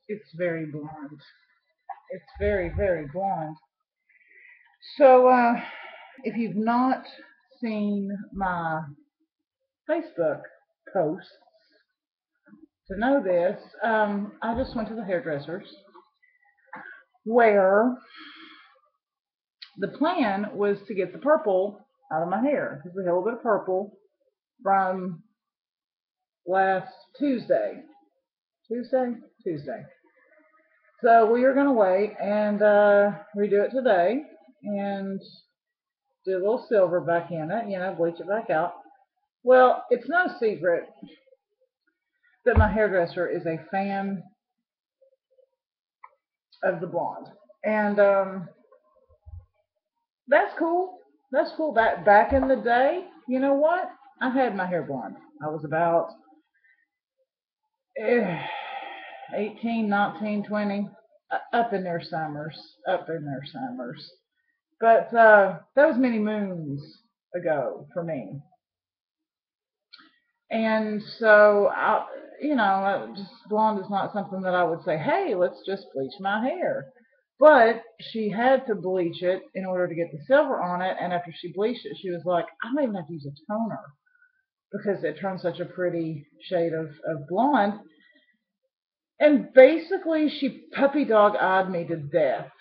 It's very blonde. It's very, very blonde. So, if you've not seen my Facebook post to know this, I just went to the hairdresser's where the plan was to get the purple out of my hair because we had a little bit of purple from last Tuesday. Tuesday? Tuesday. So we are going to wait and redo it today and do a little silver back in it, bleach it back out. Well, it's no secret that my hairdresser is a fan of the blonde. And that's cool. That's cool. Back in the day, you know what? I had my hair blonde. I was about 18, 19, 20, up in their summers, up in their summers. But that was many moons ago for me. And so, just blonde is not something that I would say, hey, let's just bleach my hair. But she had to bleach it in order to get the silver on it. And after she bleached it, she was like, I don't even have to use a toner because it turns such a pretty shade of blonde. And basically, she puppy dog eyed me to death.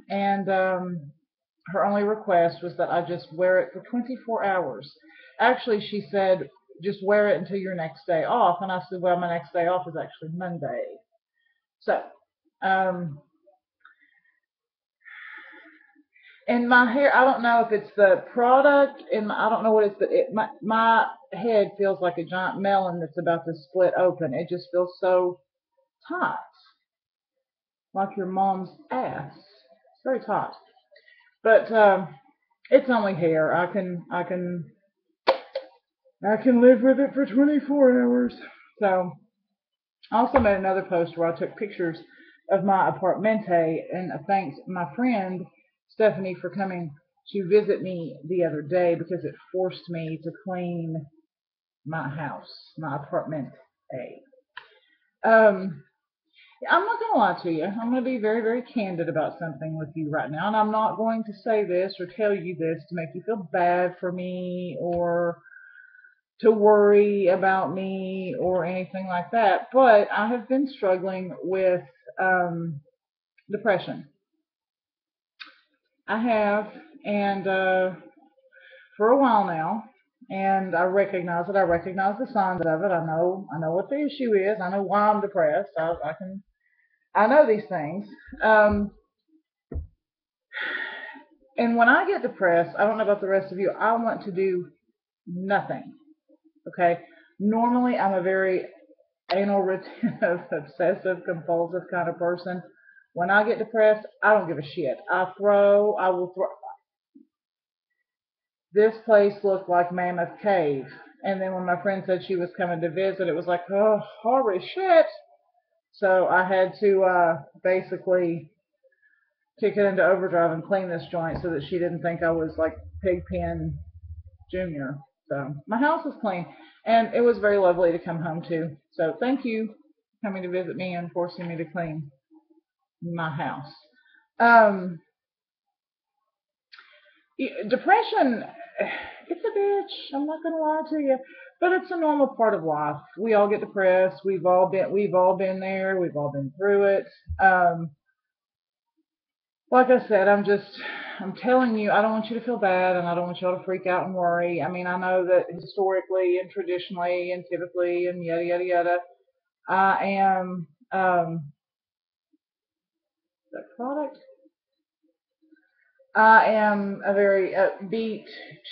And her only request was that I just wear it for 24 hours. Actually, she said, just wear it until your next day off. And I said, well, my next day off is actually Monday. So, and my hair, I don't know if it's the product, and I don't know what it's, but my head feels like a giant melon that's about to split open. It just feels so tight, like your mom's ass. It's very tight. But it's only hair. I can live with it for 24 hours. So I also made another post where I took pictures of my apartmente and I thanked my friend Stephanie for coming to visit me the other day because it forced me to clean my house, my apartmente. Um, I'm not going to lie to you. I'm going to be very, very candid about something with you right now. And I'm not going to say this or tell you this to make you feel bad for me or to worry about me or anything like that. But I have been struggling with depression. I have, and for a while now. And I recognize it. I recognize the signs of it. I know what the issue is. I know why I'm depressed. I know these things. Um, and when I get depressed, I don't know about the rest of you, I want to do nothing. Okay? Normally, I'm a very anal retentive, obsessive, compulsive kind of person. When I get depressed, I don't give a shit. I will throw. This place looked like Mammoth Cave. And then when my friend said she was coming to visit, it was like, oh, holy shit. So I had to basically kick it into overdrive and clean this joint so that she didn't think I was like Pigpen Jr. So my house is clean, and it was very lovely to come home to. So thank you for coming to visit me and forcing me to clean my house. Um, Depression, it's a bitch. I'm not gonna lie to you, but it's a normal part of life. We all get depressed. We've all been there. We've all been through it. Um, like I said, I'm telling you, I don't want you to feel bad and I don't want y'all to freak out and worry. I mean, I know that historically and traditionally and typically and yada, yada, yada, I am, that product? I am a very upbeat,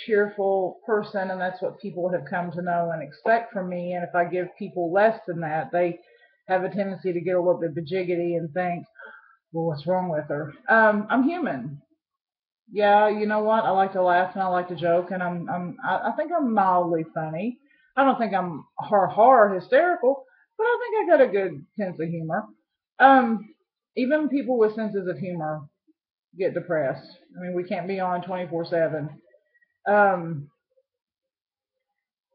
cheerful person, and that's what people have come to know and expect from me. And if I give people less than that, they have a tendency to get a little bit bajiggity and think, well, what's wrong with her? I'm human. Yeah, you know what? I like to laugh and I like to joke, and I think I'm mildly funny. I don't think I'm har hysterical, but I think I got a good sense of humor. Um, Even people with senses of humor get depressed. I mean, we can't be on 24/7. Um,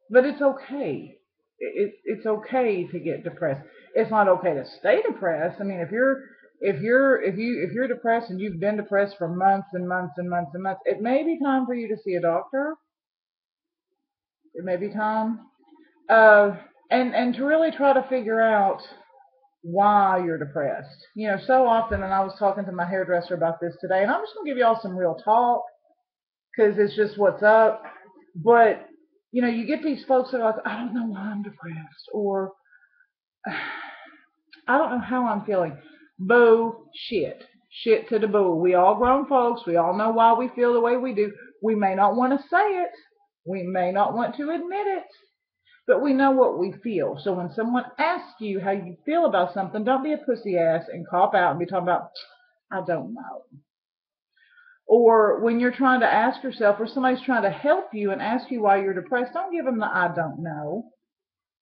but it's okay. it's okay to get depressed. It's not okay to stay depressed. I mean, if you're depressed and you've been depressed for months and months and months and months, it may be time for you to see a doctor. It may be time, uh, and to really try to figure out why you're depressed. So often, and I was talking to my hairdresser about this today, and I'm just gonna give y'all some real talk because it's just what's up. But you get these folks that are like, I don't know why I'm depressed, or I don't know how I'm feeling. Bullshit. Shit to the bull. We all grown folks. We all know why we feel the way we do. We may not want to say it. We may not want to admit it. But we know what we feel. So when someone asks you how you feel about something, don't be a pussy ass and cop out and be talking about, I don't know. Or when you're trying to ask yourself, or somebody's trying to help you and ask you why you're depressed, don't give them the I don't know.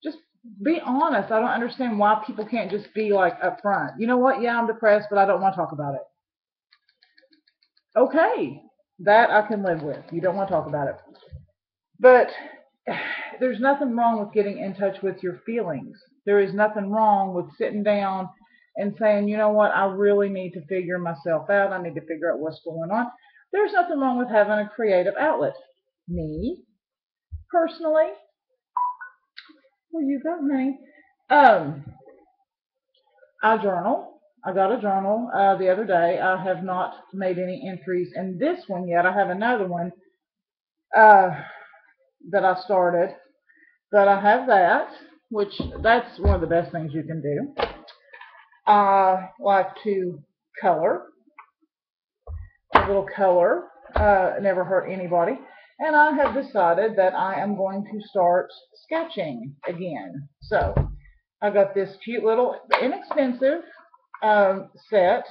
Just be honest. I don't understand why people can't just be like upfront. You know what? Yeah, I'm depressed, but I don't want to talk about it. Okay, that I can live with. You don't want to talk about it. But there's nothing wrong with getting in touch with your feelings. There is nothing wrong with sitting down and saying, you know what, I really need to figure myself out. I need to figure out what's going on. There's nothing wrong with having a creative outlet. Me, personally, well, you go, honey. Um, I journal. I got a journal the other day. I have not made any entries in this one yet. I have another one uh, that I started, but I have that, which that's one of the best things you can do. I like to color. A little color never hurt anybody. And I have decided that I am going to start sketching again. So I got this cute little inexpensive set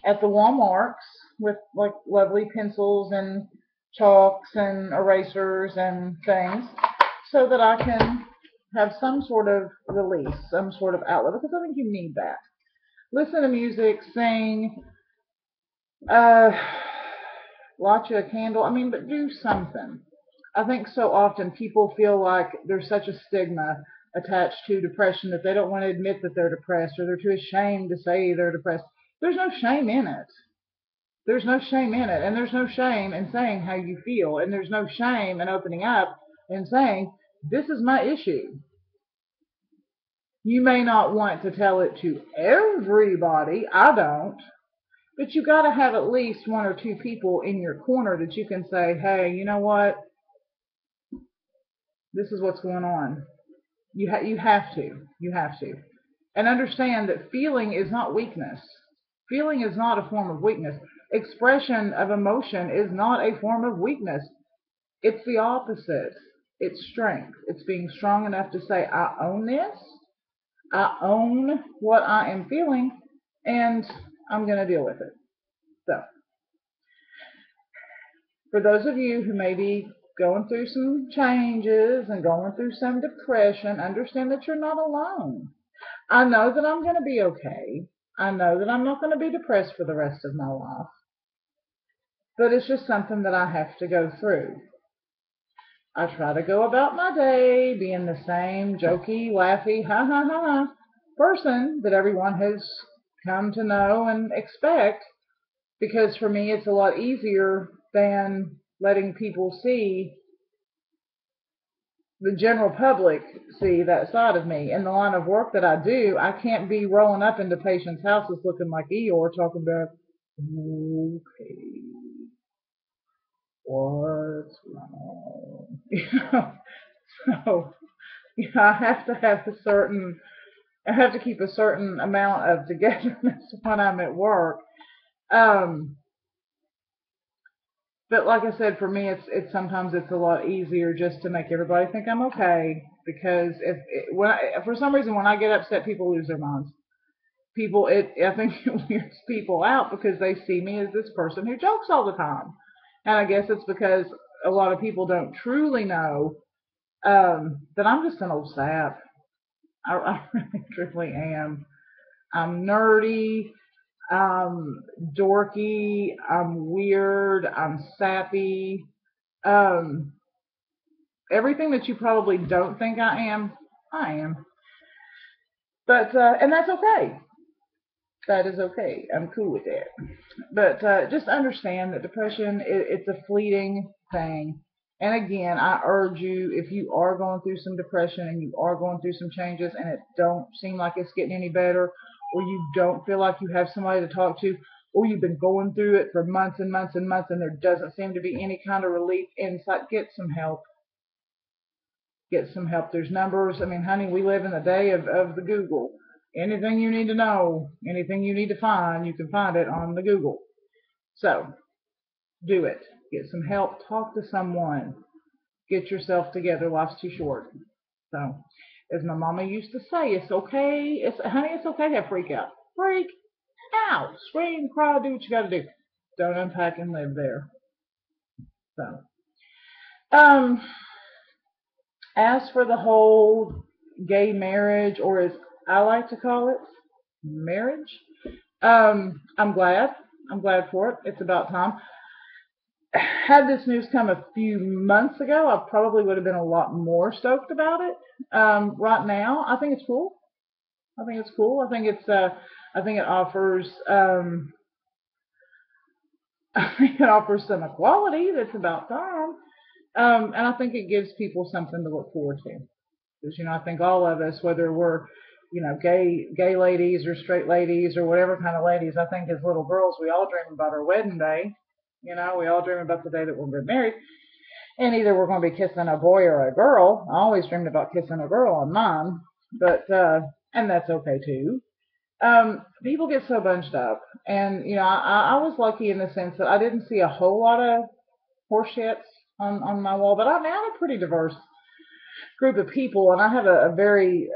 at the Walmarts with like lovely pencils and chalks and erasers and things so that I can have some sort of release, some sort of outlet, because I think you need that. Listen to music, sing, uh, light you a candle. I mean, but do something. I think so often people feel like there's such a stigma attached to depression that they don't want to admit that they're depressed, or they're too ashamed to say they're depressed. There's no shame in it. There's no shame in it. And there's no shame in saying how you feel. And there's no shame in opening up and saying, this is my issue. You may not want to tell it to everybody. I don't. But you got to have at least one or two people in your corner that you can say, hey, you know what? This is what's going on. You have to. You have to. And understand that feeling is not weakness. Feeling is not a form of weakness. Expression of emotion is not a form of weakness. It's the opposite. It's strength. It's being strong enough to say, I own this. I own what I am feeling, and I'm going to deal with it. So, for those of you who may be going through some changes and going through some depression, understand that you're not alone. I know that I'm going to be okay. I know that I'm not going to be depressed for the rest of my life. But it's just something that I have to go through. I try to go about my day being the same jokey, laughy, ha ha ha ha person that everyone has come to know and expect. Because for me, it's a lot easier than letting people see, the general public see that side of me. In the line of work that I do, I can't be rolling up into patients' houses looking like Eeyore talking about, okay, what's wrong? So I have to have I have to keep a certain amount of togetherness when I'm at work. Um, But like I said, for me, it's sometimes it's a lot easier just to make everybody think I'm okay, because for some reason when I get upset, people lose their minds. I think it weirds people out because they see me as this person who jokes all the time, and I guess it's because a lot of people don't truly know that I'm just an old sap. I really truly am. I'm nerdy. I'm dorky. I'm weird. I'm sappy. Um, Everything that you probably don't think I am, I am. But and that's okay. That is okay. I'm cool with that. But just understand that depression, it's a fleeting thing. And again, I urge you, if you are going through some depression and you are going through some changes and it don't seem like it's getting any better, or you don't feel like you have somebody to talk to, or you've been going through it for months and months and months and there doesn't seem to be any kind of relief inside, get some help. Get some help. There's numbers. I mean, honey, we live in the day of the Google. Anything you need to know, anything you need to find, you can find it on the Google. So do it. Get some help. Talk to someone. Get yourself together. Life's too short. So, as my mama used to say, it's okay. Honey, it's okay to have freak out. Freak out. Scream, cry, do what you got to do. Don't unpack and live there. So, um, as for the whole gay marriage, or as I like to call it, marriage, I'm glad. I'm glad for it. It's about time. Had this news come a few months ago, I probably would have been a lot more stoked about it. Right now, I think it's cool. I think it's cool. I think it offers, I think it offers some equality. That's about time. And I think it gives people something to look forward to. Because I think all of us, whether we're gay ladies or straight ladies or whatever kind of ladies, I think as little girls we all dream about our wedding day. We all dream about the day that we're going to be married, and either we're going to be kissing a boy or a girl. I always dreamed about kissing a girl on mine, but and that's okay too. People get so bunched up, and I was lucky in the sense that I didn't see a whole lot of horse shits on my wall, but I mean I'm a pretty diverse group of people, and I have a very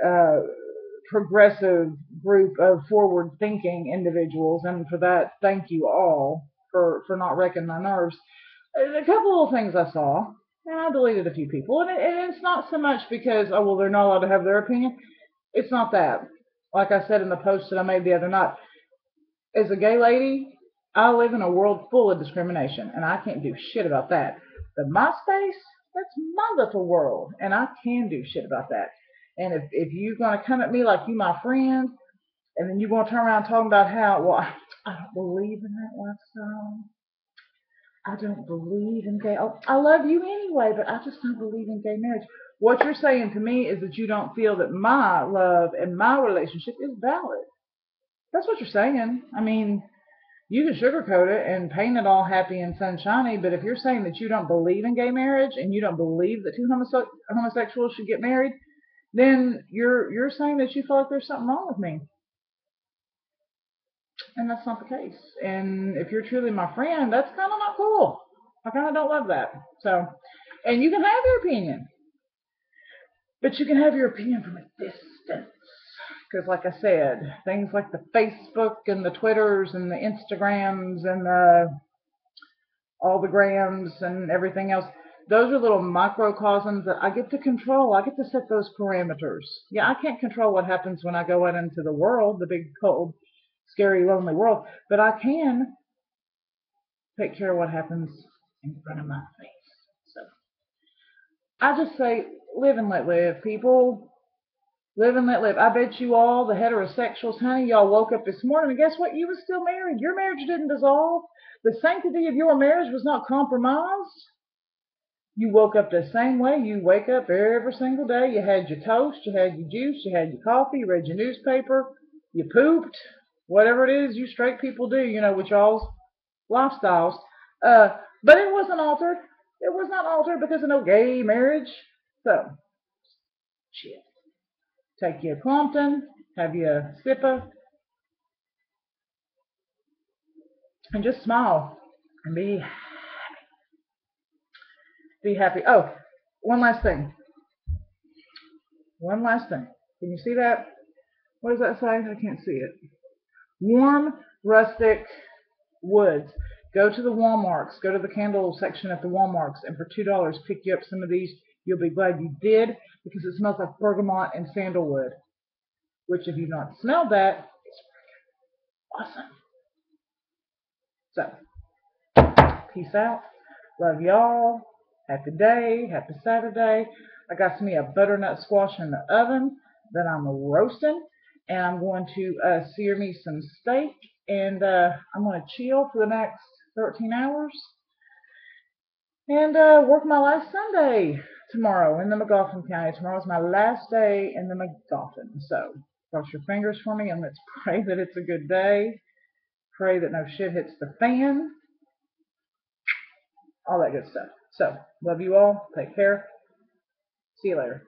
progressive group of forward-thinking individuals, and for that, thank you all for not wrecking my nerves. A couple of things I saw, and I deleted a few people, and it's not so much because they're not allowed to have their opinion. It's not that. Like I said in the post that I made the other night, as a gay lady, I live in a world full of discrimination, and I can't do shit about that. But my space, that's my little world, and I can do shit about that. And if you're going to come at me like you my friend, and then you're going to turn around talking about how, I don't believe in that lifestyle. I don't believe in gay. Oh, I love you anyway, but I just don't believe in gay marriage. What you're saying to me is that you don't feel that my love and my relationship is valid. That's what you're saying. I mean, you can sugarcoat it and paint it all happy and sunshiny, but if you're saying that you don't believe in gay marriage and you don't believe that two homosexuals should get married, then you're saying that you feel like there's something wrong with me. And that's not the case. And if you're truly my friend, that's kind of not cool. I kind of don't love that. So, and you can have your opinion, but you can have your opinion from a distance. Because, like I said, things like the Facebook and the Twitters and the Instagrams and all the grams and everything else, those are little microcosms that I get to control. I get to set those parameters. Yeah, I can't control what happens when I go out into the world, the big, cold, scary, lonely world, but I can take care of what happens in front of my face. So I just say, live and let live, people. Live and let live. I bet you all, the heterosexuals, honey, y'all woke up this morning and guess what? You were still married. Your marriage didn't dissolve. The sanctity of your marriage was not compromised. You woke up the same way you wake up every single day. You had your toast, you had your juice, you had your coffee, you read your newspaper, you pooped, whatever it is you straight people do, with y'all's lifestyles. But it wasn't altered. It was not altered because of no gay marriage. So, shit. Take you a Compton, have you a sipper, and just smile and be happy. Oh, one last thing. One last thing. Can you see that? What does that say? I can't see it. Warm, rustic woods. Go to the Walmarts. Go to the candle section at the Walmarts, and for $2, pick you up some of these. You'll be glad you did because it smells like bergamot and sandalwood. Which, if you've not smelled that, is awesome. So, peace out. Love y'all. Happy day, happy Saturday. I got me a butternut squash in the oven that I'm roasting, and I'm going to sear me some steak, and I'm going to chill for the next 13 hours and work my last Sunday tomorrow in the McGoffin County. Tomorrow's my last day in the McGoffin, so cross your fingers for me and let's pray that it's a good day. Pray that no shit hits the fan. All that good stuff. So, love you all. Take care. See you later.